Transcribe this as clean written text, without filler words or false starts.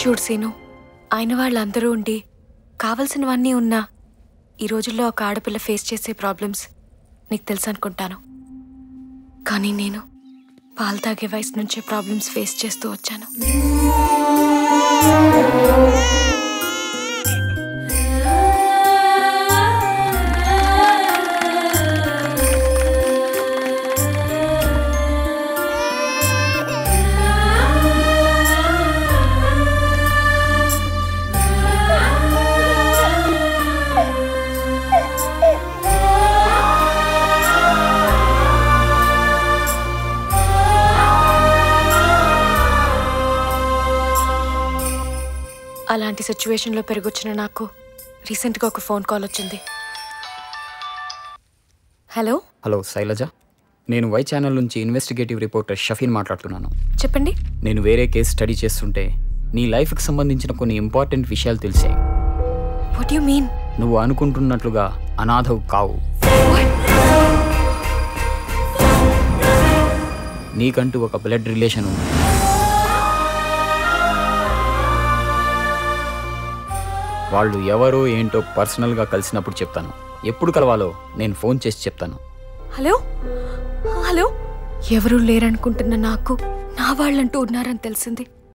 చూడు సీను, ఆయన వాళ్ళందరూ ఉండి కావలసినవన్నీ ఉన్నా ఈ రోజుల్లో ఒక ఆడపిల్ల ఫేస్ చేసే ప్రాబ్లమ్స్ నీకు తెలుసు అనుకుంటాను. కానీ నేను పాలు తాగే వయసు నుంచే ప్రాబ్లమ్స్ ఫేస్ చేస్తూ వచ్చాను. అలాంటి సిచ్యువేషన్లో పెరిగొచ్చిన నాకు రీసెంట్గా ఒక ఫోన్ కాల్ వచ్చింది. హలో హలో శైలజ, నేను వై ఛానల్ నుంచి ఇన్వెస్టిగేటివ్ రిపోర్టర్ షఫీన్ మాట్లాడుతున్నాను. చెప్పండి. నేను వేరే కేసు స్టడీ చేస్తుంటే నీ లైఫ్కి సంబంధించిన కొన్ని ఇంపార్టెంట్ విషయాలు తెలిసాయి. What you mean? నువ్వు అనుకుంటున్నట్లుగా అనాథవు కావు. నీకంటూ ఒక బ్లడ్ రిలేషన్ ఉంది. వాళ్ళు ఎవరో ఏంటో పర్సనల్గా కలిసినప్పుడు చెప్తాను. ఎప్పుడు కలవాలో నేను ఫోన్ చేసి చెప్తాను. హలో హలో, ఎవరూ లేరనుకుంటున్న నాకు నా వాళ్ళంటూ ఉన్నారని తెలిసింది.